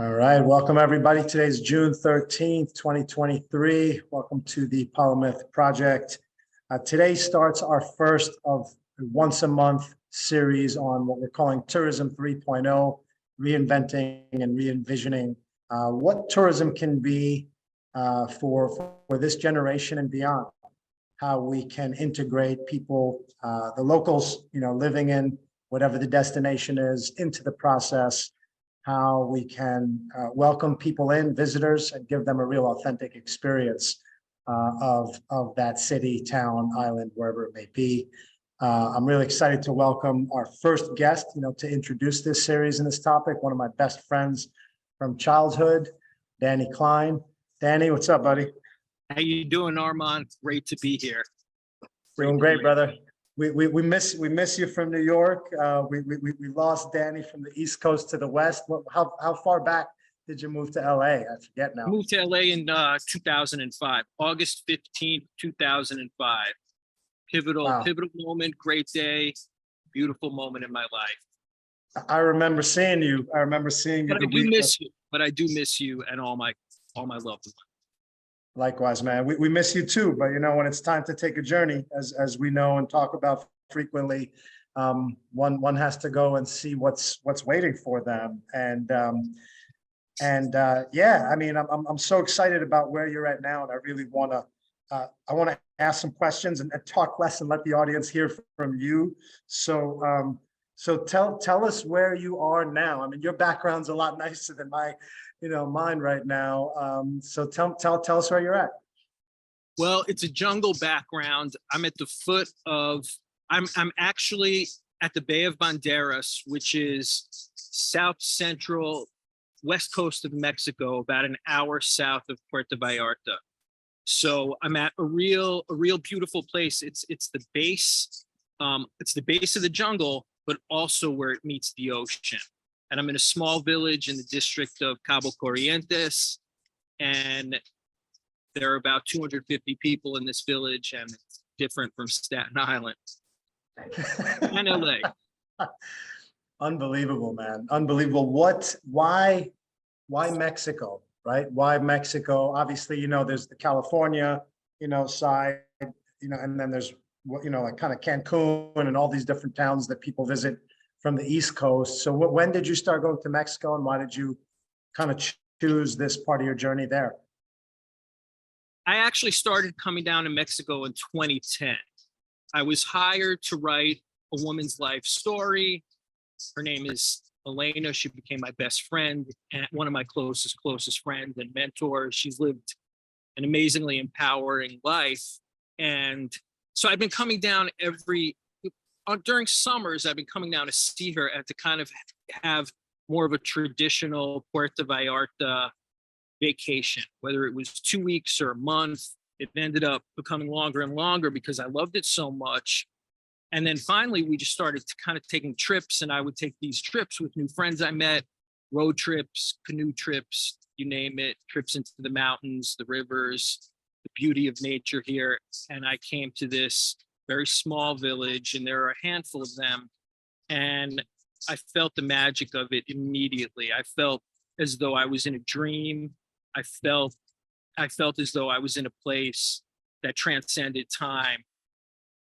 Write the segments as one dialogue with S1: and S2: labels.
S1: All right, welcome everybody. Today's June 13th, 2023. Welcome to the Polymath project. Today starts our first of a once a month series on what we're calling Tourism 3.0, reinventing and re-envisioning what tourism can be for this generation and beyond. How we can integrate people, the locals, living in whatever the destination is, into the process. How we can welcome people in, visitors, and give them a real authentic experience of that city, town, island, wherever it may be. I'm really excited to welcome our first guest, to introduce this series and this topic, one of my best friends from childhood, Danny Klein. Danny, what's up, buddy?
S2: How you doing, Arman? Great to be here.
S1: Doing great, brother. We miss you from New York. We lost Danny from the East Coast to the West. How far back did you move to LA? I forget now.
S2: Moved to LA in 2005, August 15th, 2005. Pivotal moment, great day, beautiful moment in my life.
S1: I remember seeing you. But
S2: I do miss you. But I do miss you and all my loved ones.
S1: Likewise, man. We miss you too. But when it's time to take a journey, as we know and talk about frequently, one has to go and see what's waiting for them. Yeah, I mean, I'm so excited about where you're at now, and I really want to ask some questions and talk less and let the audience hear from you. So tell us where you are now. I mean, your background's a lot nicer than mine right now. So tell us where you're at.
S2: Well, it's a jungle background. I'm at the foot of, I'm actually at the Bay of Banderas, which is south central, west coast of Mexico, about an hour south of Puerto Vallarta. So I'm at a real beautiful place. It's the base of the jungle, but also where it meets the ocean. And I'm in a small village in the district of Cabo Corrientes, and there are about 250 people in this village, and it's different from Staten Island and LA.
S1: Unbelievable, man. Unbelievable. Why Mexico, right? Why Mexico? Obviously, there's the California, side, and then there's, like kind of Cancun and all these different towns that people visit from the East Coast. So when did you start going to Mexico, and why did you kind of choose this part of your journey there?
S2: I actually started coming down to Mexico in 2010. I was hired to write a woman's life story. Her name is Elena. She became my best friend and one of my closest friends and mentors. She's lived an amazingly empowering life. And so I've been coming down during summers, I've been coming down to see her and to kind of have more of a traditional Puerto Vallarta vacation, whether it was 2 weeks or a month. It ended up becoming longer and longer because I loved it so much. And then finally, we just started to kind of taking trips, and I would take these trips with new friends I met, road trips, canoe trips, you name it, trips into the mountains, the rivers, the beauty of nature here. And I came to this very small village, and there are a handful of them. And I felt the magic of it immediately. I felt as though I was in a dream. I felt as though I was in a place that transcended time,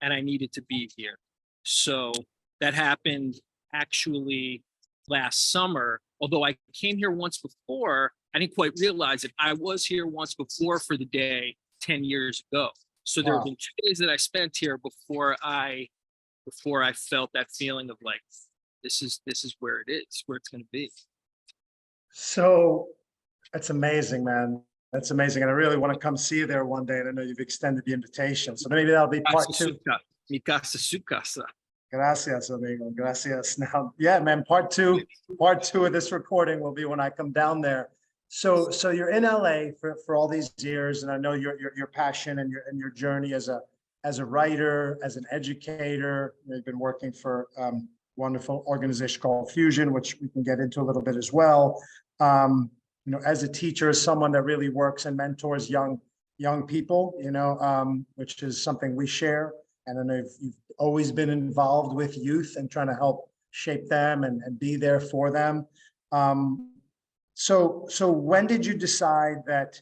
S2: and I needed to be here. So that happened actually last summer. Although I came here once before, I didn't quite realize it. I was here once before for the day 10 years ago. So there have been 2 days that I spent here before I felt that feeling of like, this is where it is, where it's going to be.
S1: So that's amazing, man. That's amazing. And I really want to come see you there one day. And I know you've extended the invitation. So maybe that'll be part two.
S2: Mi casa, su casa.
S1: Gracias, amigo. Gracias. Now, yeah, man, part two of this recording will be when I come down there. So you're in LA for all these years, and I know your passion and your journey as a writer, as an educator. You've been working for wonderful organization called Fusion, which we can get into a little bit as well. As a teacher, as someone that really works and mentors young people, which is something we share. And I know you've always been involved with youth and trying to help shape them and be there for them. So when did you decide that,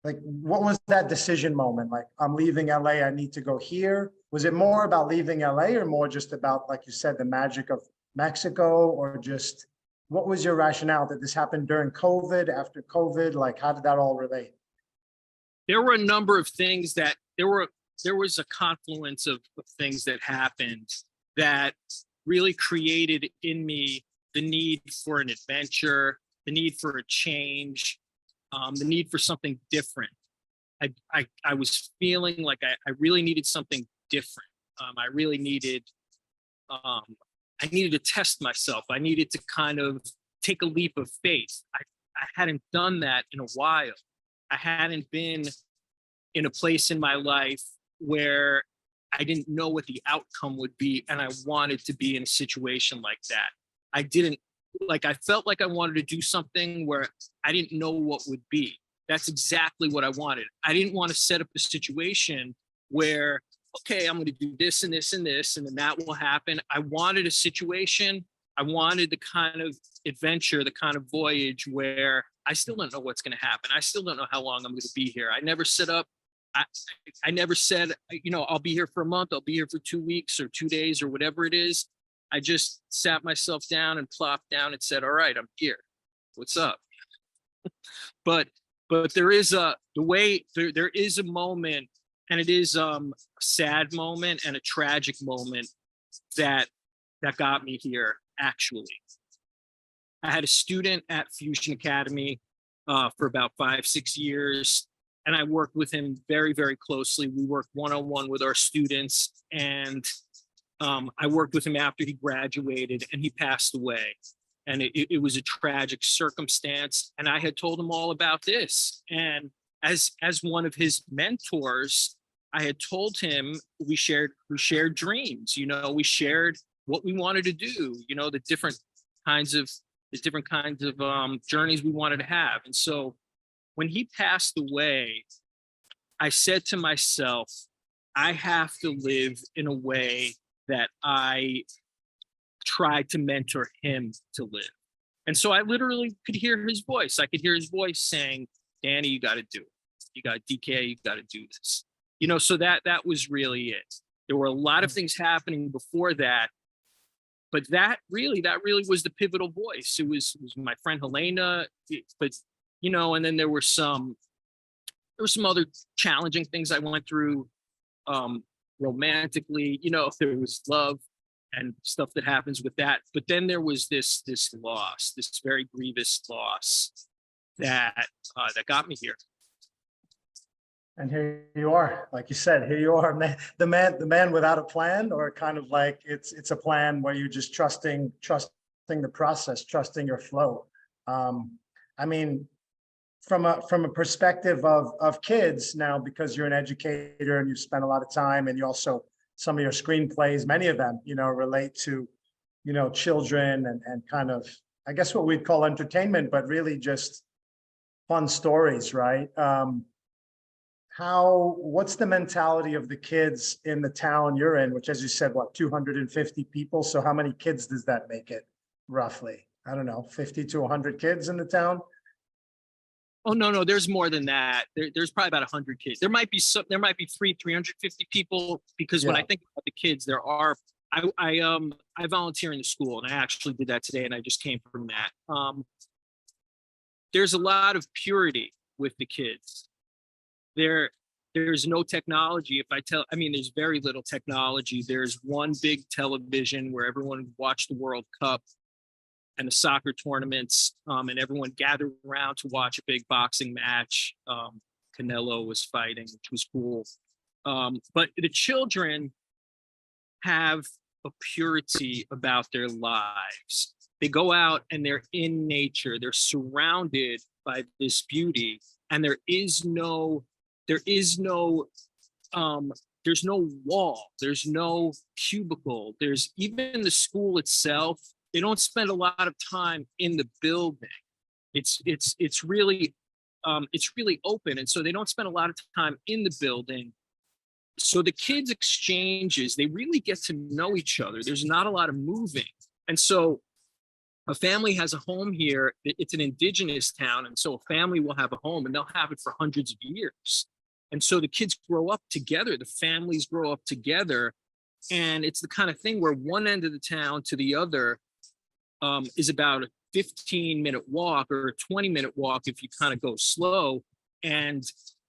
S1: like, what was that decision moment? Like, I'm leaving LA, I need to go here. Was it more about leaving LA or more just about, like you said, the magic of Mexico, or just what was your rationale that this happened during COVID, after COVID? Like, how did that all relate?
S2: There were a number of things that there was a confluence of things that happened that really created in me the need for an adventure, the need for a change, the need for something different. I was feeling like I really needed something different. I really needed I needed to test myself. I needed to kind of take a leap of faith. I hadn't done that in a while. I hadn't been in a place in my life where I didn't know what the outcome would be, and I wanted to be in a situation like that. I didn't I felt like I wanted to do something where I didn't know what would be. That's exactly what I wanted. I didn't want to set up a situation where, okay, I'm going to do this and this and this, and then that will happen. I wanted a situation. I wanted the kind of adventure, the kind of voyage where I still don't know what's going to happen. I still don't know how long I'm going to be here. I never set up. I never said, I'll be here for a month. I'll be here for 2 weeks or 2 days or whatever it is. I just sat myself down and plopped down and said, all right, I'm here. What's up? but there is there is a moment, and it is a sad moment and a tragic moment that got me here. Actually, I had a student at Fusion Academy for about 5-6 years, and I worked with him very, very closely. We worked one-on-one with our students, and I worked with him after he graduated, and he passed away. And it was a tragic circumstance. And I had told him all about this. And as one of his mentors, I had told him we shared dreams. We shared what we wanted to do. The different kinds of journeys we wanted to have. And so when he passed away, I said to myself, I have to live in a way that I tried to mentor him to live. And so I literally could hear his voice. I could hear his voice saying, Danny, you got to do it. You got DK, you got to do this. So that was really it. There were a lot of things happening before that, but that really was the pivotal voice. It was my friend Helena, but and then there were some other challenging things I went through romantically. There was love and stuff that happens with that. But then there was this loss, this very grievous loss that got me here.
S1: And here you are, like you said, here you are, man, the man without a plan, or kind of like it's a plan where you're just trusting the process, trusting your flow. I mean, from a perspective of kids now, because you're an educator and you spend a lot of time, and you also, some of your screenplays, many of them, relate to, children and kind of, I guess, what we'd call entertainment, but really just fun stories, right? What's the mentality of the kids in the town you're in, which, as you said, 250 people? So how many kids does that make it roughly? I don't know, 50 to 100 kids in the town?
S2: Oh, no, there's more than that. There's probably about 100 kids. There might be 350 people, because when I think about the kids, I volunteer in the school, and I actually did that today, and I just came from that. There's a lot of purity with the kids. There's no technology. There's very little technology. There's one big television where everyone watched the World Cup and the soccer tournaments, and everyone gathered around to watch a big boxing match. Canelo was fighting, which was cool. But the children have a purity about their lives. They go out and they're in nature. They're surrounded by this beauty, and there's no wall. There's no cubicle. There's even the school itself. They don't spend a lot of time in the building. It's really open, and so they don't spend a lot of time in the building. So the kids' exchanges, they really get to know each other. There's not a lot of moving, and so a family has a home here. It's an indigenous town. And so a family will have a home and they'll have it for hundreds of years. And so the kids grow up together, the families grow up together. And it's the kind of thing where one end of the town to the other is about a 15-minute walk or a 20-minute walk if you kind of go slow. And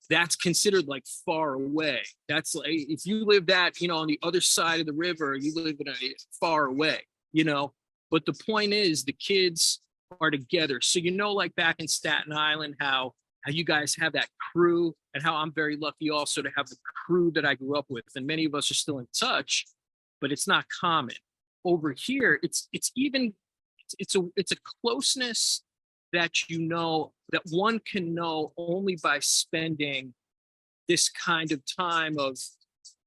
S2: that's considered like far away. That's like, if you lived at, you know, on the other side of the river, you live in a far away, you know. But the point is the kids are together. So, you know, like back in Staten Island, how you guys have that crew, and how I'm very lucky also to have the crew that I grew up with. And many of us are still in touch, but it's not common. Over here, it's a closeness that, you know, that one can know only by spending this kind of time of,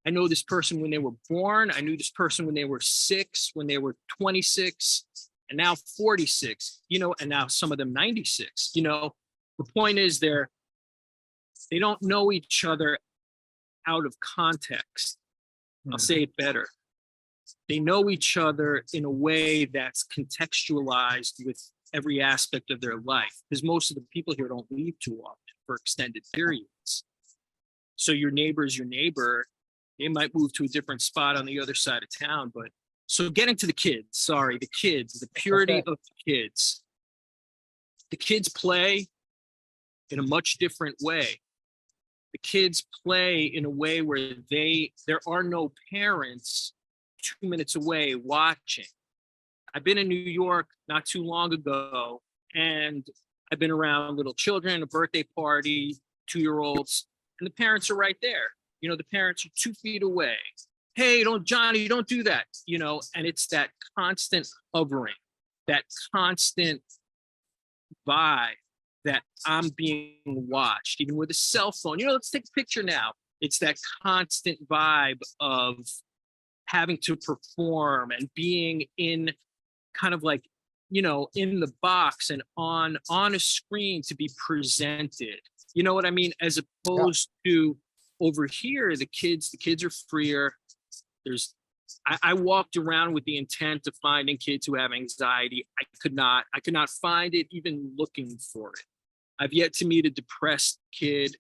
S2: I know this person when they were born, I knew this person when they were 6, when they were 26, and now 46, you know, and now some of them 96, you know. The point is they don't know each other out of context. I'll say it better. They know each other in a way that's contextualized with every aspect of their life, because most of the people here don't leave too often for extended periods. So your neighbor's your neighbor. They might move to a different spot on the other side of town. But so getting to the kids, the purity of the kids. The kids play in a much different way. The kids play in a way where there are no parents 2 minutes away watching. I've been in New York not too long ago, and I've been around little children, a birthday party, 2-year-olds, and the parents are right there. You know, the parents are 2 feet away. Hey, Johnny, don't do that, you know, and it's that constant hovering, that constant vibe that I'm being watched, even with a cell phone. You know, let's take a picture now. It's that constant vibe of having to perform and being in kind of like, you know, in the box and on a screen to be presented. You know what I mean? As opposed to over here, the kids are freer. I walked around with the intent of finding kids who have anxiety. I could not find it even looking for it. I've yet to meet a depressed kid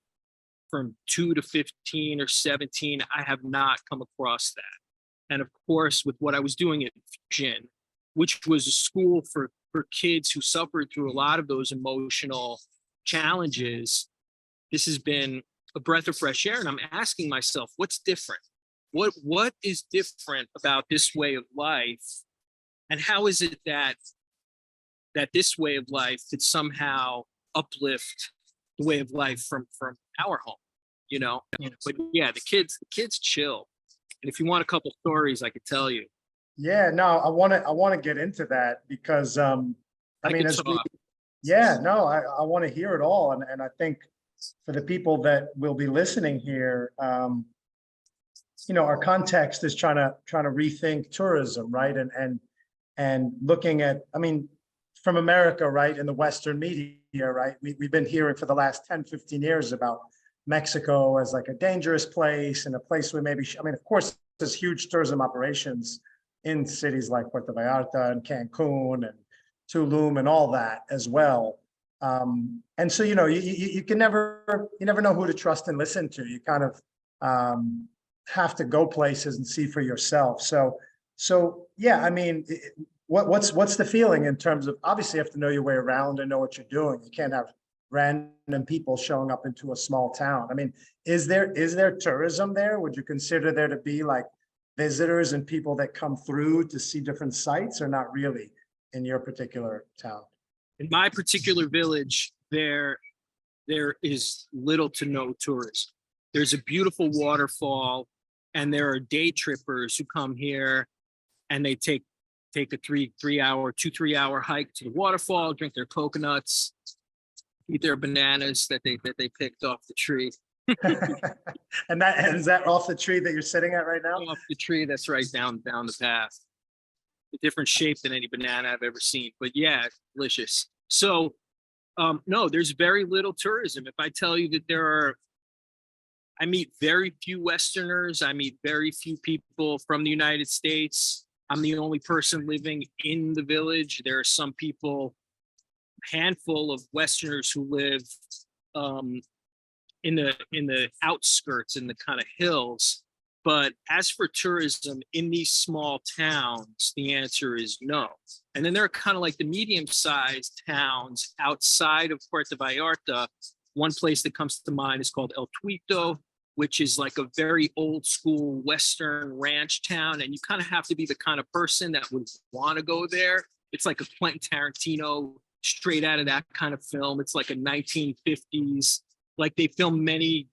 S2: from 2 to 15 or 17. I have not come across that. And of course, with what I was doing at Fusion, which was a school for kids who suffered through a lot of those emotional challenges, this has been a breath of fresh air. And I'm asking myself, what's different? What is different about this way of life? And how is it that this way of life could somehow uplift the way of life from our home, you know? But yeah, the kids chill. And if you want a couple stories, I could tell you.
S1: Yeah, no, I want to get into that because I mean, I want to hear it all, and I think for the people that will be listening here, you know, our context is trying to rethink tourism, right? And looking at, I mean, from America, right, in the Western media, right, we've been hearing for the last 10, 15 years about Mexico as like a dangerous place and a place where maybe, I mean, of course, there's huge tourism operations in cities like Puerto Vallarta and Cancun and Tulum and all that as well. And so, you know, you never know who to trust and listen to. You kind of have to go places and see for yourself. So yeah, I mean, what's the feeling in terms of, obviously you have to know your way around and know what you're doing. You can't have random people showing up into a small town. I mean, is there tourism there? Would you consider there to be like visitors and people that come through to see different sites, or not really in your particular town?
S2: In my particular village, there is little to no tourism. There's a beautiful waterfall, and there are day trippers who come here and they take a 3 hour hike to the waterfall, drink their coconuts, eat their bananas that they picked off the tree.
S1: And is that off the tree that you're sitting at right now?
S2: Off the tree that's right down the path. A different shape than any banana I've ever seen, but yeah, delicious. So no, there's very little tourism. If I tell you that I meet very few Westerners, I meet very few people from the United States. I'm the only person living in the village. There are some people, handful of Westerners who live in the outskirts, in the kind of hills. But as for tourism in these small towns, the answer is no. And then there are kind of like the medium-sized towns outside of Puerto Vallarta. One place that comes to mind is called El Tuito, which is like a very old school Western ranch town. And you kind of have to be the kind of person that would want to go there. It's like a Quentin Tarantino, straight out of that kind of film. It's like a 1950s, like they film many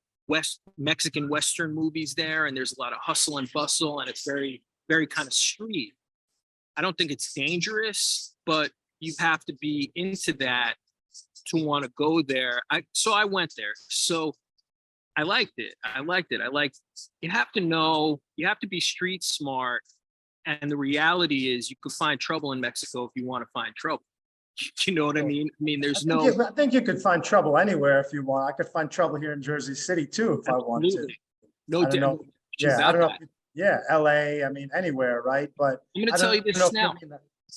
S2: Mexican Western movies there, and there's a lot of hustle and bustle, and it's very, very kind of street. I don't think it's dangerous, but you have to be into that to want to go there. So I went there. So I liked it. You have to know, you have to be street smart. And the reality is you could find trouble in Mexico if you want to find trouble. You know what I mean? I mean, there's
S1: I think you could find trouble anywhere if you want. I could find trouble here in Jersey City too, if I want to.
S2: No doubt.
S1: Yeah, I don't know. Yeah, LA, I mean, anywhere, right? But
S2: I'm going to tell you this now.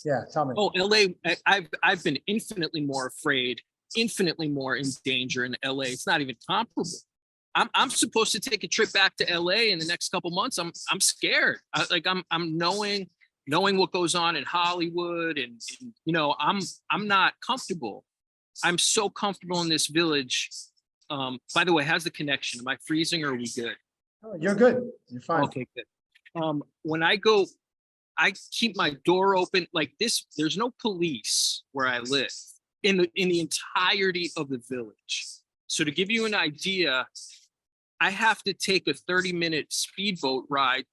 S1: Yeah, tell me.
S2: Oh, LA, I've been infinitely more afraid, infinitely more in danger in LA. It's not even comparable. I'm supposed to take a trip back to LA in the next couple months. I'm scared. I'm knowing what goes on in Hollywood, and you know, I'm not comfortable. I'm so comfortable in this village. By the way, how's the connection? Am I freezing or are we good?
S1: Oh, you're good. You're fine.
S2: Okay, good. When I go, I keep my door open like this. There's no police where I live in the entirety of the village. So to give you an idea, I have to take a 30-minute speedboat ride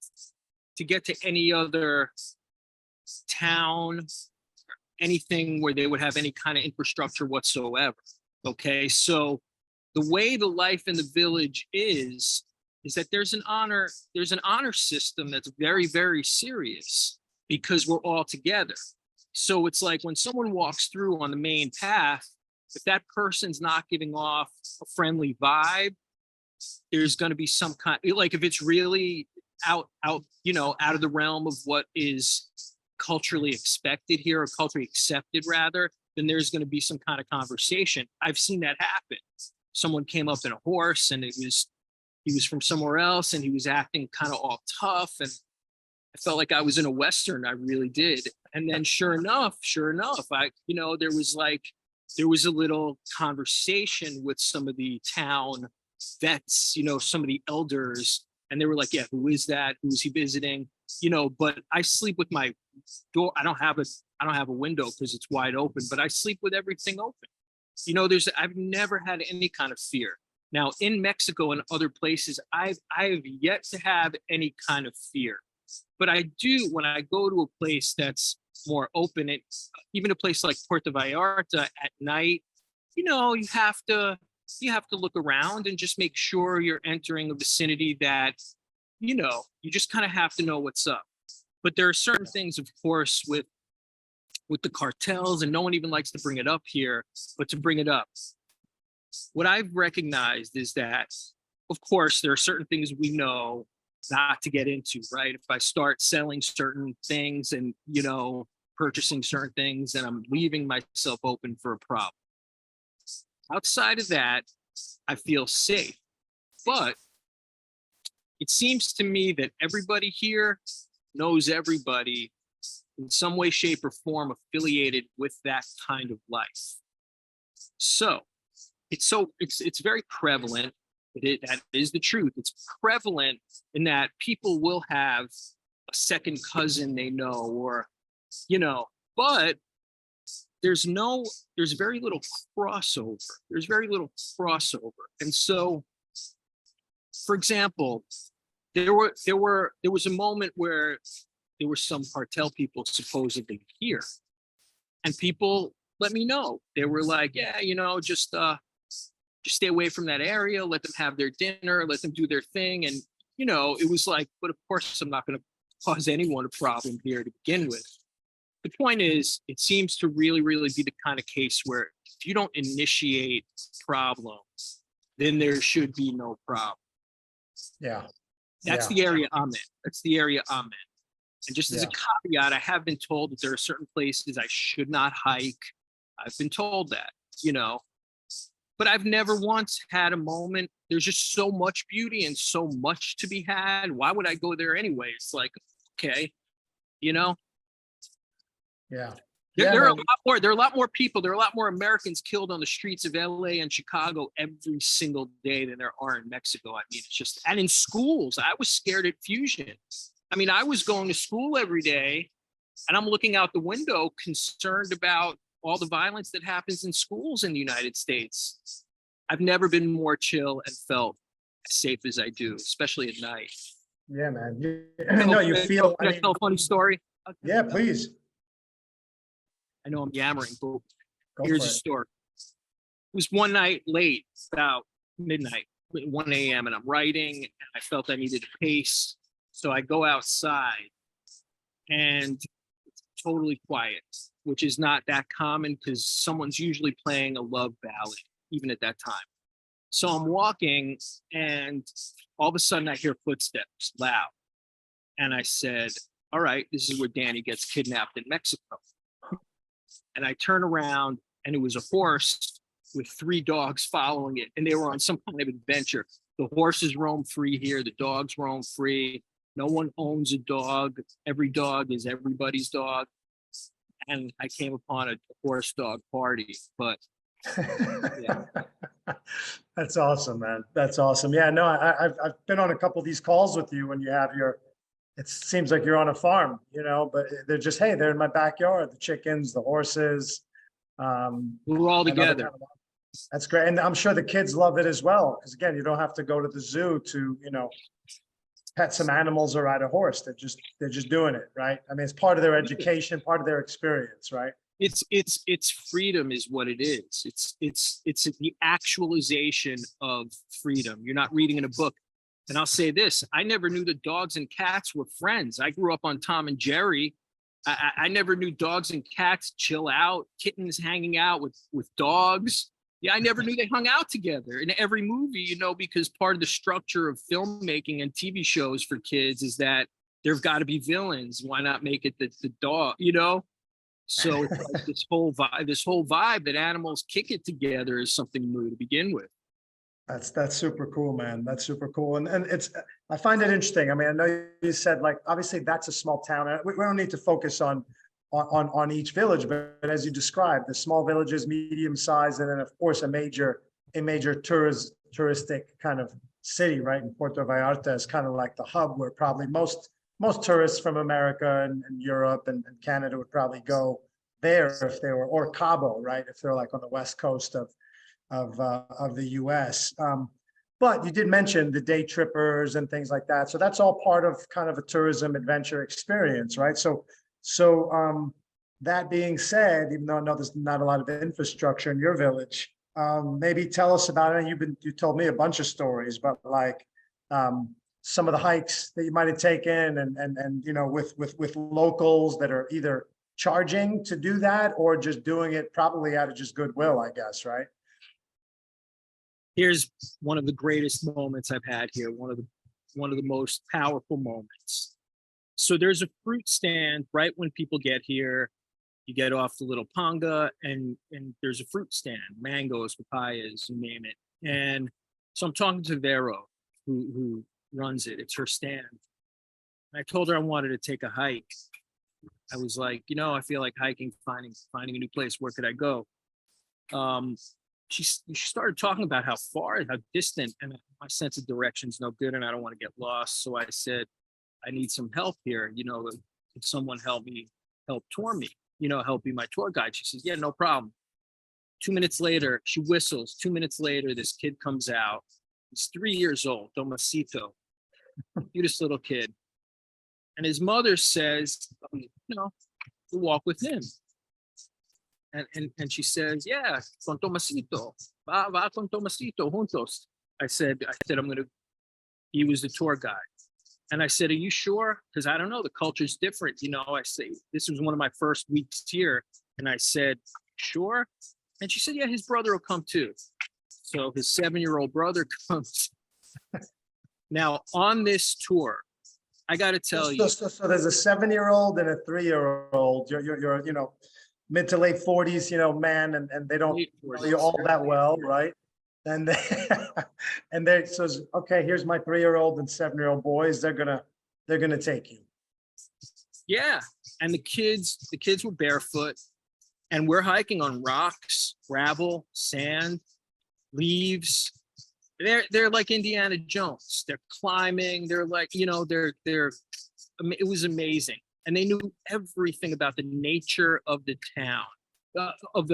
S2: to get to any other town, anything where they would have any kind of infrastructure whatsoever. Okay, so the way the life in the village is that there's an honor system that's very, very serious because we're all together. So it's like when someone walks through on the main path, if that person's not giving off a friendly vibe, there's going to be some kind, like if it's really out of the realm of what is culturally expected here, or culturally accepted rather, then there's going to be some kind of conversation. I've seen that happen. Someone came up in a horse and he was from somewhere else and he was acting kind of all tough, and I felt like I was in a Western. I really did. And then sure enough, there was a little conversation with some of the town vets, some of the elders, and they were like, yeah, who is that? Who's he visiting? But I sleep with my door. I don't have a window because it's wide open, but I sleep with everything open. I've never had any kind of fear. Now in Mexico and other places, I have yet to have any kind of fear. But I do when I go to a place that's more open, even a place like Puerto Vallarta at night, you have to look around and just make sure you're entering a vicinity that, you just kind of have to know what's up. But there are certain things, of course, with the cartels, and no one even likes to bring it up here, but to bring it up. What I've recognized is that, of course, there are certain things we know not to get into, right? If I start selling certain things and, purchasing certain things, then I'm leaving myself open for a problem. Outside of that, I feel safe. But it seems to me that everybody here knows everybody in some way, shape, or form affiliated with that kind of life. So it's very prevalent. That is the truth. It's prevalent in that people will have a second cousin they know, or, but there's very little crossover. There's very little crossover. And so, for example, there was a moment where there were some cartel people supposedly here, and people let me know. They were like, yeah, just stay away from that area, let them have their dinner, let them do their thing. And, it was like, but of course, I'm not going to cause anyone a problem here to begin with. The point is, it seems to really, really be the kind of case where if you don't initiate problems, then there should be no problem.
S1: Yeah.
S2: That's the area I'm in. And just as a
S1: Yeah.
S2: caveat, I have been told that there are certain places I should not hike. I've been told that, but I've never once had a moment. There's just so much beauty and so much to be had. Why would I go there anyway? It's like, okay, you know,
S1: Yeah.
S2: there,
S1: Yeah,
S2: there are a
S1: man.
S2: lot more. There are a lot more people. There are a lot more Americans killed on the streets of LA and Chicago every single day than there are in Mexico. I mean, it's just, and in schools, I was scared at Fusion. I mean, I was going to school every day and I'm looking out the window concerned about all the violence that happens in schools in the United States. I've never been more chill and felt as safe as I do, especially at night.
S1: Yeah, man. No, you feel,
S2: Can I tell a funny story?
S1: yeah, please
S2: I know I'm yammering, but
S1: go
S2: here's
S1: for
S2: a
S1: it.
S2: story. It was one night late, about midnight, 1 a.m., and I'm writing, and I felt I needed to pace. So I go outside, and it's totally quiet, which is not that common because someone's usually playing a love ballad, even at that time. So I'm walking, and all of a sudden I hear footsteps loud. And I said, all right, this is where Danny gets kidnapped in Mexico. And I turn around, and it was a horse with 3 dogs following it. And they were on some kind of adventure. The horses roam free here. The dogs roam free. No one owns a dog. Every dog is everybody's dog. And I came upon a horse dog party. But yeah.
S1: That's awesome, man. That's awesome. Yeah, no, I've been on a couple of these calls with you when you have your, it seems like you're on a farm, but they're just, hey, they're in my backyard, the chickens, the horses.
S2: We were all
S1: and other
S2: together.
S1: kind of- That's great. And I'm sure the kids love it as well. Because again, you don't have to go to the zoo to, pet some animals or ride a horse. They're just doing it, right? I mean, it's part of their education, part of their experience, right?
S2: It's freedom is what it is. It's the actualization of freedom. You're not reading in a book. And I'll say this, I never knew that dogs and cats were friends. I grew up on Tom and Jerry. I never knew dogs and cats chill out, kittens hanging out with dogs. Yeah, I never knew they hung out together in every movie, because part of the structure of filmmaking and TV shows for kids is that there've got to be villains. Why not make it the dog, So it's like this whole vibe that animals kick it together is something new to begin with.
S1: That's super cool, man. That's super cool. And I find it interesting. I mean, I know you said like, obviously that's a small town. We don't need to focus on each village, but as you described, the small villages, medium size, and then of course a major touristic kind of city, right? In Puerto Vallarta is kind of like the hub where probably most tourists from America and Europe and Canada would probably go there if they were, or Cabo, right? If they're like on the west coast of the US. But you did mention the day trippers and things like that. So that's all part of kind of a tourism adventure experience, right? So that being said, even though I know there's not a lot of infrastructure in your village, maybe tell us about it. You told me a bunch of stories, but like some of the hikes that you might have taken and with locals that are either charging to do that or just doing it probably out of just goodwill, I guess, right?
S2: Here's one of the greatest moments I've had here. One of the most powerful moments. So there's a fruit stand right when people get here. You get off the little panga and there's a fruit stand, mangoes, papayas, you name it. And so I'm talking to Vero, who runs it. It's her stand. And I told her I wanted to take a hike. I was like, I feel like hiking, finding a new place. Where could I go? She started talking about how far, how distant, and my sense of direction's no good, and I don't want to get lost. So I said, I need some help here. Could someone help tour me? Help be my tour guide. She says, yeah, no problem. 2 minutes later, she whistles. 2 minutes later, this kid comes out. He's 3 years old, Tomasito, cutest little kid. And his mother says, we'll walk with him. And she says, yeah, con Tomasito, va con Tomasito juntos. I said, he was the tour guide. And I said, are you sure? Because I don't know, the culture's different. I say, this was one of my first weeks here. And I said, sure? And she said, yeah, his brother will come too. So his 7-year-old brother comes. Now on this tour, I got to tell you,
S1: So there's a 7-year-old and a 3-year-old. You're mid to late 40s, man, and they don't
S2: late
S1: know you
S2: 40s.
S1: all that well, right? And they and they says, okay, here's my 3-year-old and 7-year-old boys. They're gonna take you.
S2: Yeah, and the kids were barefoot, and we're hiking on rocks, gravel, sand, leaves. They're like Indiana Jones. They're climbing. They're like, it was amazing, and they knew everything about the nature of the town, of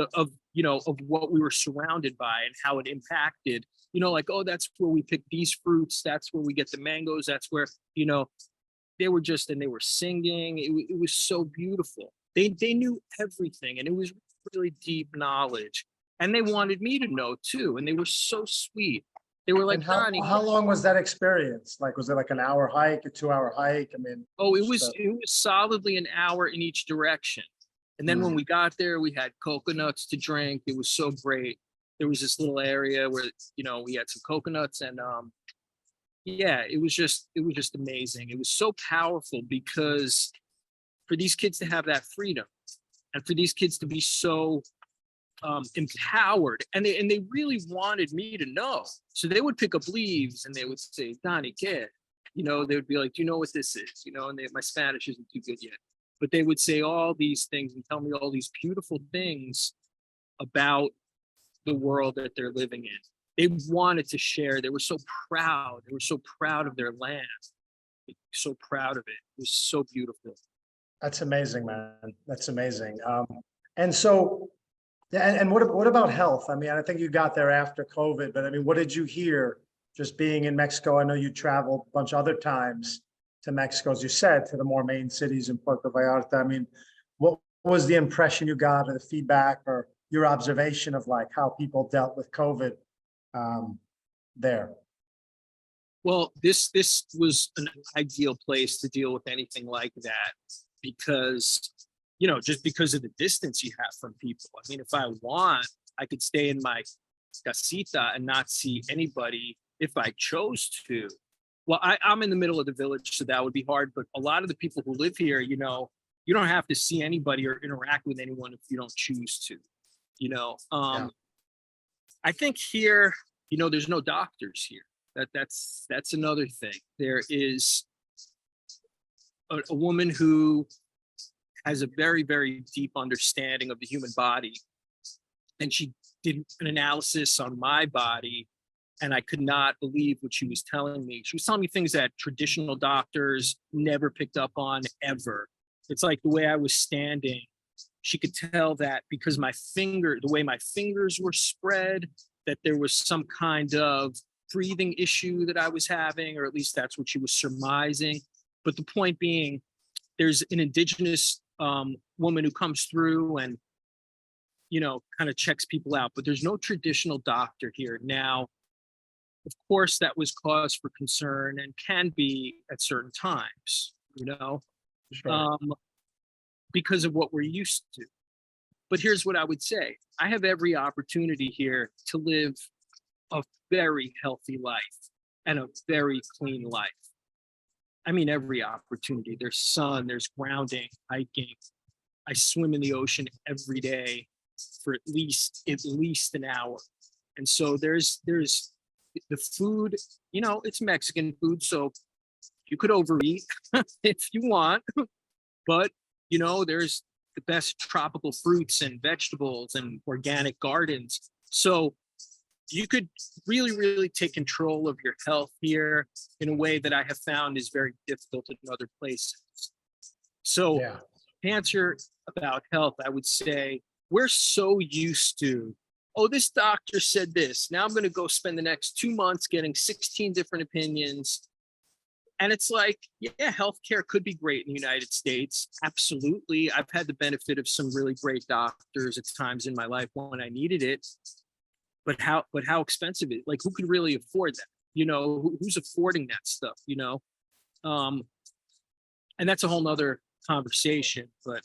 S2: what we were surrounded by and how it impacted. Like, oh, that's where we pick these fruits. That's where we get the mangoes. That's where they were and they were singing. It was so beautiful. They knew everything, and it was really deep knowledge. And they wanted me to know too, and they were so sweet. They were like,
S1: And how long was that experience? Like, was it like an hour hike, a 2-hour hike? I mean,
S2: oh, it was solidly an hour in each direction. And then when we got there, we had coconuts to drink. It was so great. There was this little area where we had some coconuts, and yeah, it was just amazing. It was so powerful because for these kids to have that freedom, and for these kids to be so empowered, and they really wanted me to know. So they would pick up leaves and they would say, Danny, kid, they would be like, do you know what this is? And my Spanish isn't too good yet, but they would say all these things and tell me all these beautiful things about the world that they're living in. They wanted to share. They were so proud. They were so proud of their land. So proud of it. It was so beautiful.
S1: That's amazing, man. That's amazing. And so, yeah, and what about health? I mean, I think you got there after COVID, but I mean, what did you hear just being in Mexico? I know you traveled a bunch of other times to Mexico, as you said, to the more main cities in Puerto Vallarta. I mean, what was the impression you got, or the feedback, or your observation of like how people dealt with COVID there?
S2: Well, this was an ideal place to deal with anything like that, because just because of the distance you have from people. I mean, if I want, I could stay in my casita and not see anybody if I chose to. Well, I'm in the middle of the village, so that would be hard. But a lot of the people who live here, you don't have to see anybody or interact with anyone if you don't choose to. Yeah. I think here, there's no doctors here. That's another thing. There is a woman who has a very, very deep understanding of the human body. And she did an analysis on my body, and I could not believe what she was telling me. She was telling me things that traditional doctors never picked up on ever. It's like the way I was standing. She could tell that because the way my fingers were spread, that there was some kind of breathing issue that I was having, or at least that's what she was surmising. But the point being, there's an indigenous woman who comes through and, kind of checks people out, but there's no traditional doctor here. Now, of course, that was cause for concern and can be at certain times,
S1: Sure.
S2: Because of what we're used to. But here's what I would say. I have every opportunity here to live a very healthy life and a very clean life. I mean, every opportunity. There's sun, there's grounding, hiking. I swim in the ocean every day for at least an hour. And so there's the food, it's Mexican food, so you could overeat if you want, but there's the best tropical fruits and vegetables and organic gardens. So you could really, really take control of your health here in a way that I have found is very difficult in other places. So
S1: Yeah.
S2: to answer about health, I would say we're so used to, oh, this doctor said this. Now I'm going to go spend the next 2 months getting 16 different opinions. And it's like, yeah, healthcare could be great in the United States. Absolutely. I've had the benefit of some really great doctors at times in my life when I needed it. But how expensive is it? Like, who could really afford that? Who's affording that stuff, And that's a whole nother conversation. But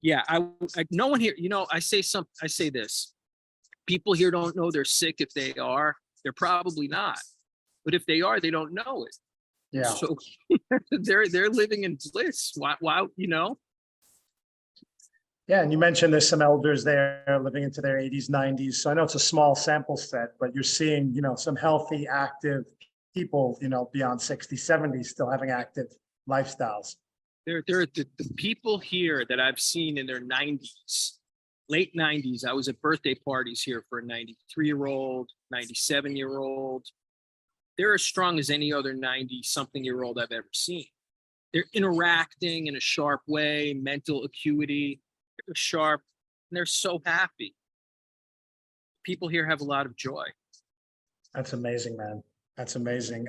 S2: yeah, I no one here, I say this. People here don't know they're sick. If they are, they're probably not. But if they are, they don't know it.
S1: Yeah.
S2: So they're living in bliss. Wow,
S1: Yeah, and you mentioned there's some elders there living into their 80s, 90s. So I know it's a small sample set, but you're seeing, some healthy, active people, beyond 60, 70 still having active lifestyles.
S2: they're the people here that I've seen in their 90s, late 90s. I was at birthday parties here for a 93-year-old, 97-year-old. They're as strong as any other 90-something-year-old I've ever seen. They're interacting in a sharp way, mental acuity, they're sharp, and they're so happy. People here have a lot of joy.
S1: That's amazing, man. That's amazing.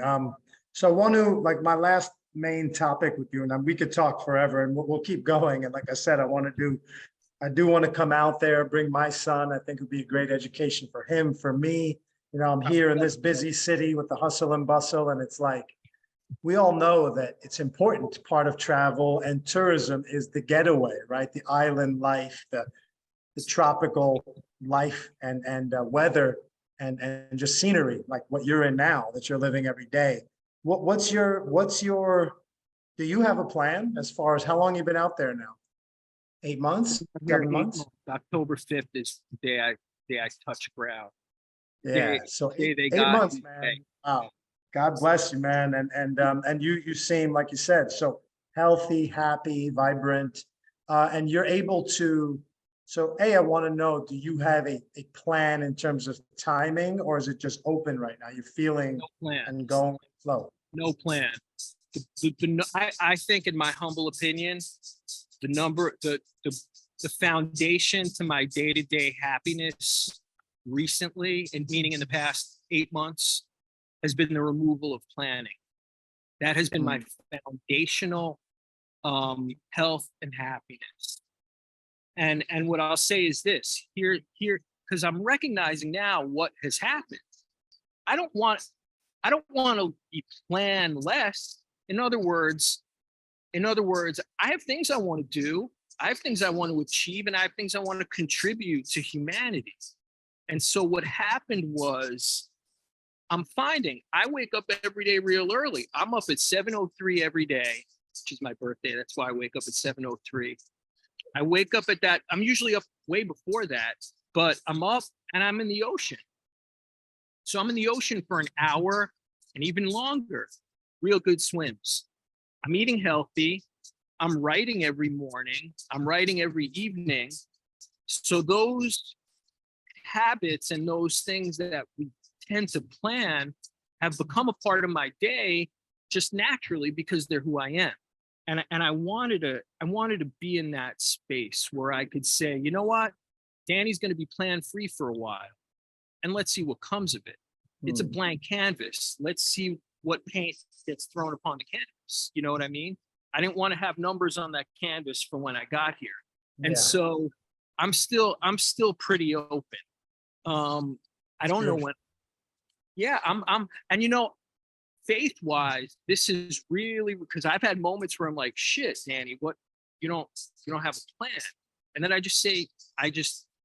S1: So I want to, like, my last main topic with you, and we could talk forever, and we'll keep going. And like I said, I do want to come out there, bring my son. I think it would be a great education for him, for me. I'm here in this busy city with the hustle and bustle, and it's like, we all know that it's important. Part of travel and tourism is the getaway, right? The island life, the tropical life and weather and just scenery, like what you're in now, that you're living every day. What's your, do you have a plan as far as how long you've been out there now? 8 months, 7 months?
S2: October 5th is the day I touch ground.
S1: Yeah, so
S2: They
S1: 8
S2: got
S1: months,
S2: me.
S1: man. Wow. God bless you, man. And you seem, like you said, so healthy, happy, vibrant, and you're able to. So, I want to know, do you have a plan in terms of timing, or is it just open right now? You're feeling
S2: No plan.
S1: and going with the flow.
S2: No plan. I think, in my humble opinion, the foundation to my day-to-day happiness recently, and meaning in the past 8 months, has been the removal of planning. That has been my foundational health and happiness. And what I'll say is this here, because I'm recognizing now what has happened. I don't want to be planless. In other words, I have things I want to do. I have things I want to achieve, and I have things I want to contribute to humanity. And so what happened was, I'm finding I wake up every day real early. I'm up at 7:03 every day, which is my birthday. That's why I wake up at 7:03. I wake up at that. I'm usually up way before that, but I'm up and I'm in the ocean. So I'm in the ocean for an hour and even longer. Real good swims. I'm eating healthy. I'm writing every morning. I'm writing every evening. So those habits and those things that we tend to plan have become a part of my day just naturally, because they're who I am. And I wanted to be in that space where I could say, you know what, Danny's going to be plan free for a while, and let's see what comes of it. It's a blank canvas. Let's see what paint gets thrown upon the canvas. You know what I mean? I didn't want to have numbers on that canvas for when I got here. And so I'm still pretty open. I don't know when. Yeah, I'm and faith wise, this is really, because I've had moments where I'm like, shit, Danny, what, you don't have a plan. And then I just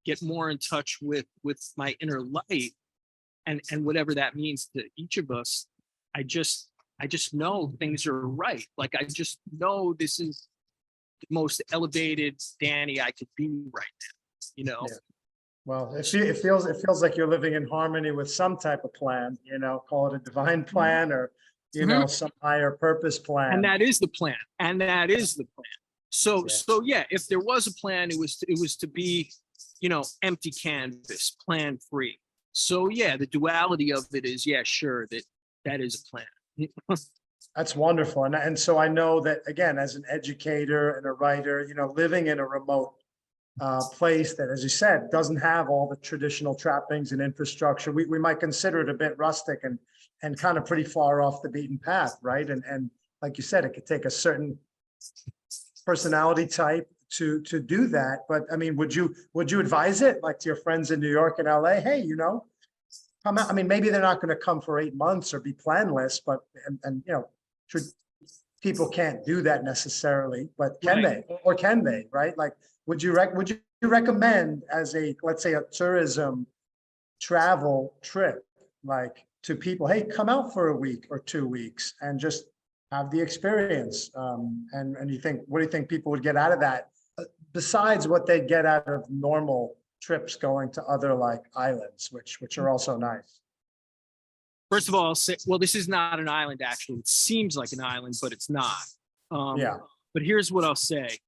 S2: get more in touch with my inner light, and whatever that means to each of us. I just know things are right. Like, I just know this is the most elevated Danny I could be right now, Yeah.
S1: Well, it feels like you're living in harmony with some type of plan, call it a divine plan, or, some higher purpose plan.
S2: And that is the plan. So yeah, if there was a plan, it was to be, empty canvas, plan free. So yeah, the duality of it is, yeah, sure, that is a plan.
S1: That's wonderful. And so I know that, again, as an educator and a writer, living in a remote place that, as you said, doesn't have all the traditional trappings and infrastructure, we might consider it a bit rustic and kind of pretty far off the beaten path, right? And like you said, it could take a certain personality type to do that. But I mean, would you advise it, like, to your friends in New York and LA? Hey, come out. I mean, maybe they're not going to come for 8 months or be planless, but people can't do that necessarily. But can they, or can they? Right? Like, would you recommend, as let's say, a tourism travel trip, like, to people, hey, come out for a week or 2 weeks and just have the experience. And you think, what do you think people would get out of that? Besides what they get out of normal trips going to other like islands, which are also nice.
S2: First of all, I'll say, well, this is not an island, actually. It seems like an island, but it's not.
S1: Yeah.
S2: But here's what I'll say.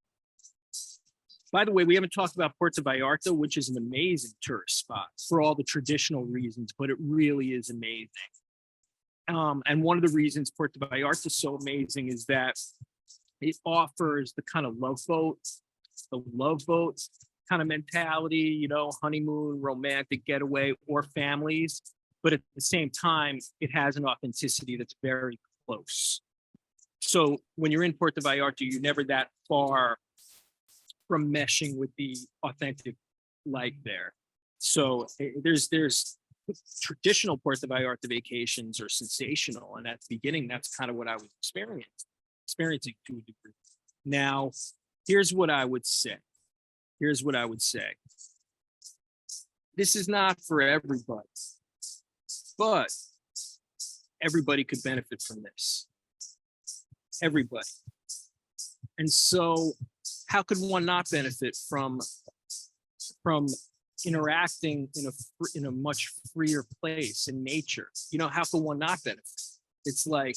S2: By the way, we haven't talked about Puerto Vallarta, which is an amazing tourist spot for all the traditional reasons, but it really is amazing. And one of the reasons Puerto Vallarta is so amazing is that it offers the kind of love boats kind of mentality, you know, honeymoon, romantic getaway, or families. But at the same time, it has an authenticity that's very close. So when you're in Puerto Vallarta, you're never that far from meshing with the authentic life there. So there's traditional Puerto Vallarta vacations are sensational. And at the beginning, that's kind of what I was experiencing to a degree. Now, here's what I would say. This is not for everybody, but everybody could benefit from this. Everybody. And so how could one not benefit from interacting in a much freer place in nature? You know, how could one not benefit? It's like,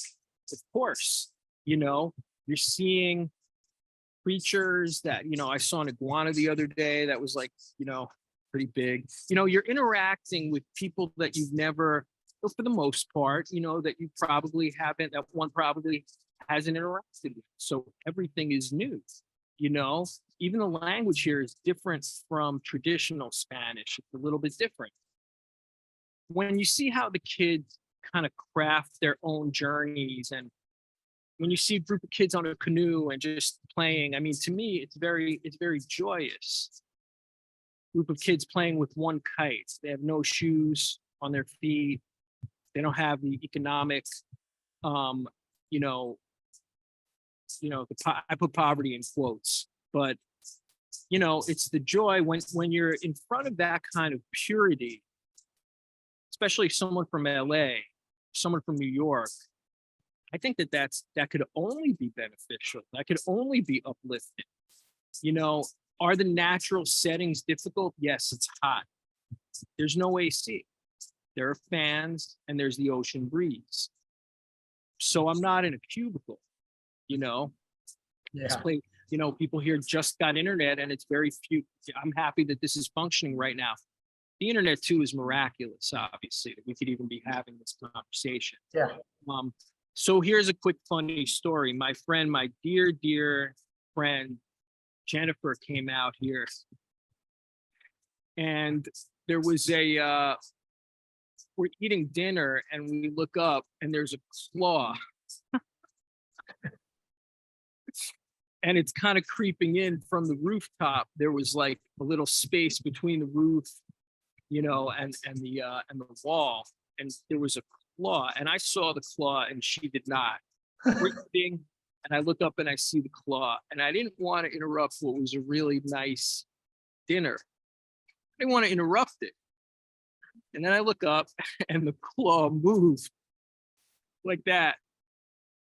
S2: of course, you know, you're seeing creatures that, you know, I saw an iguana the other day that was like, you know, pretty big. You know, you're interacting with people that you've never, for the most part, you know, that you probably haven't, that one probably hasn't interacted with. So everything is new, you know, even the language here is different from traditional Spanish. It's a little bit different. When you see how the kids kind of craft their own journeys, and when you see a group of kids on a canoe and just playing, I mean, to me, it's very joyous. Group of kids playing with one kite. They have no shoes on their feet. They don't have the economic, I put poverty in quotes, but you know, it's the joy when you're in front of that kind of purity, especially someone from LA, someone from New York. I think that could only be beneficial. That could only be uplifting. You know, are the natural settings difficult? Yes, it's hot. There's no AC. There are fans and there's the ocean breeze. So I'm not in a cubicle, you know.
S1: Yeah.
S2: You know, people here just got internet and it's very few. I'm happy that this is functioning right now. The internet too is miraculous, obviously, that we could even be having this conversation.
S1: Yeah.
S2: So here's a quick funny story. My friend, my dear friend, Jennifer came out here and there was we're eating dinner and we look up and there's a claw and it's kind of creeping in from the rooftop. There was like a little space between the roof, you know, and the wall, and there was a claw, and I saw the claw and she did not. We're eating, and I look up and I see the claw, and I didn't want to interrupt what was a really nice dinner. I didn't want to interrupt it. And then I look up and the claw moved like that.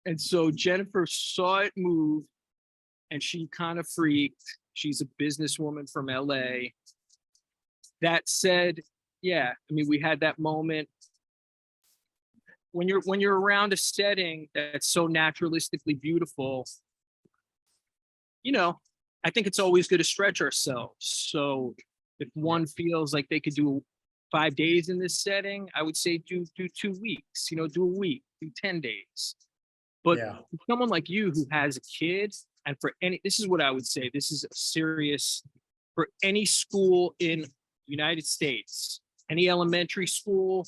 S2: And so Jennifer saw it move and she kind of freaked. She's a businesswoman from LA. That said, yeah, I mean, we had that moment. When you're around a setting that's so naturalistically beautiful, you know, I think it's always good to stretch ourselves. So if one feels like they could do 5 days in this setting, I would say do 2 weeks, you know, do a week, do 10 days. But for someone like you who has a kid, and this is what I would say, this is a serious, for any school in the United States, any elementary school,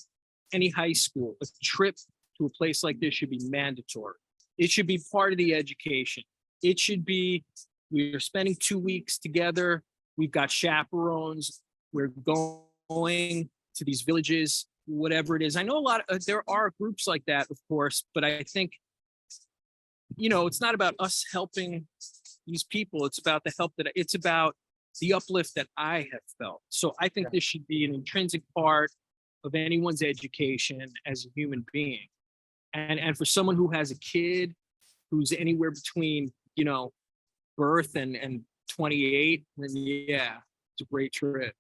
S2: any high school, a trip to a place like this should be mandatory. It should be part of the education. It should be, we're spending 2 weeks together. We've got chaperones. We're going to these villages, whatever it is. I know there are groups like that, of course, but I think, you know, it's not about us helping these people. It's about it's about the uplift that I have felt. So I think this should be an intrinsic part of anyone's education as a human being. And for someone who has a kid, who's anywhere between, birth and 28, then yeah, it's a great trip.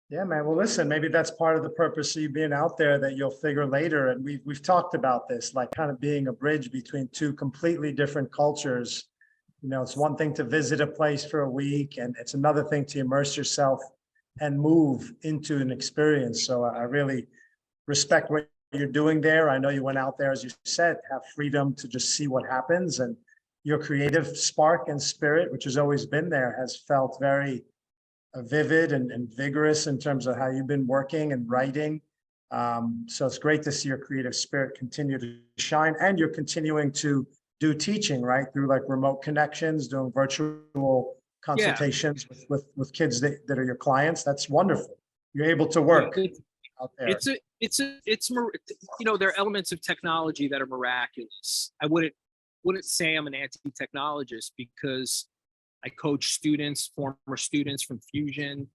S1: Yeah, man. Well, listen, maybe that's part of the purpose of you being out there that you'll figure later. And we've talked about this, like kind of being a bridge between two completely different cultures. It's one thing to visit a place for a week, and it's another thing to immerse yourself and move into an experience. So I really respect what you're doing there. I know you went out there, as you said, have freedom to just see what happens, and your creative spark and spirit, which has always been there, has felt very vivid and vigorous in terms of how you've been working and writing. So it's great to see your creative spirit continue to shine, and you're continuing to do teaching, right? Through like remote connections, doing virtual consultations with kids that are your clients. That's wonderful. You're able to work out there.
S2: There are elements of technology that are miraculous. I wouldn't say I'm an anti-technologist, because I coach students, former students from Fusion.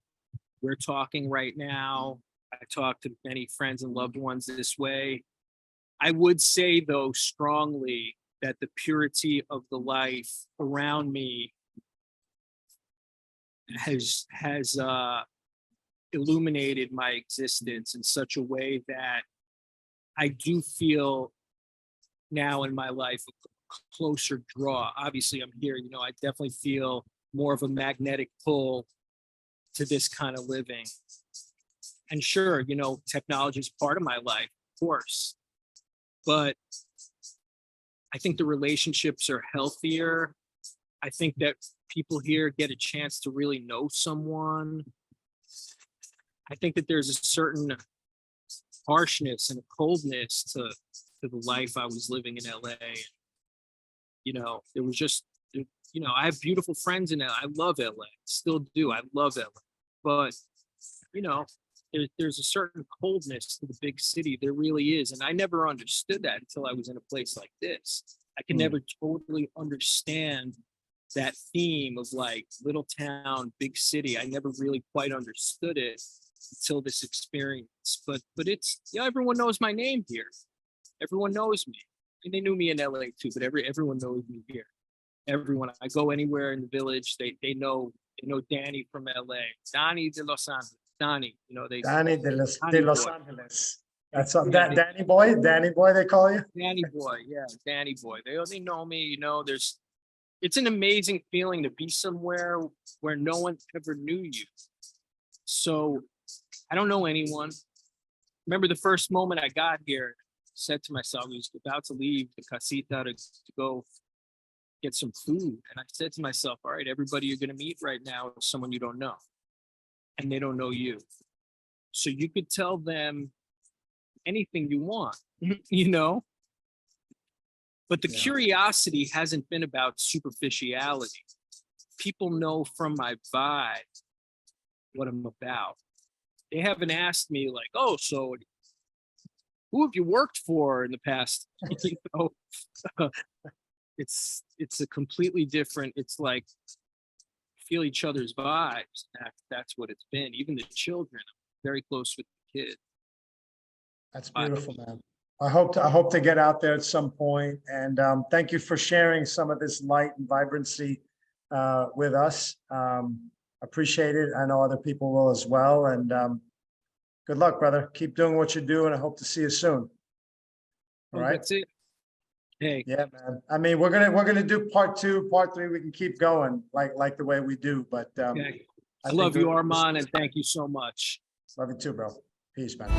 S2: We're talking right now. I talk to many friends and loved ones this way. I would say, though, strongly that the purity of the life around me has illuminated my existence in such a way that I do feel now in my life a closer draw. Obviously, I'm here, I definitely feel more of a magnetic pull to this kind of living. And sure, technology is part of my life, of course, but I think the relationships are healthier. I think that people here get a chance to really know someone. I think that there's a certain harshness and a coldness to the life I was living in LA. There was just, I have beautiful friends in LA. I love LA, still do. I love LA. But, there's a certain coldness to the big city. There really is. And I never understood that until I was in a place like this. I can never totally understand that theme of like little town, big city. I never really quite understood it until this experience. But it's, everyone knows my name here. Everyone knows me. And they knew me in LA too, but everyone knows me here. Everyone, I go anywhere in the village, they know Danny from LA, Danny de Los Angeles, Danny,
S1: Danny de Los Angeles. That's Danny boy, they call you?
S2: Danny boy, yeah, Danny boy. They know me, it's an amazing feeling to be somewhere where no one ever knew you. So I don't know anyone. Remember the first moment I got here, said to myself, I was about to leave the casita to go get some food. And I said to myself, all right, everybody you're going to meet right now is someone you don't know, and they don't know you. So you could tell them anything you want, but the curiosity hasn't been about superficiality. People know from my vibe what I'm about. They haven't asked me like, oh, so who have you worked for in the past? It's a completely different, it's like feel each other's vibes. That's what it's been. Even the children, I'm very close with the kids.
S1: That's beautiful, man. I hope to get out there at some point. And thank you for sharing some of this light and vibrancy with us. Appreciate it. I know other people will as well. And good luck, brother. Keep doing what you do, and I hope to see you soon. All right.
S2: That's it. Hey.
S1: Yeah, man. I mean, we're gonna do part 2, part 3. We can keep going like the way we do. But
S2: Okay. I love you, Arman, and thank you so much.
S1: Love you too, bro. Peace, man.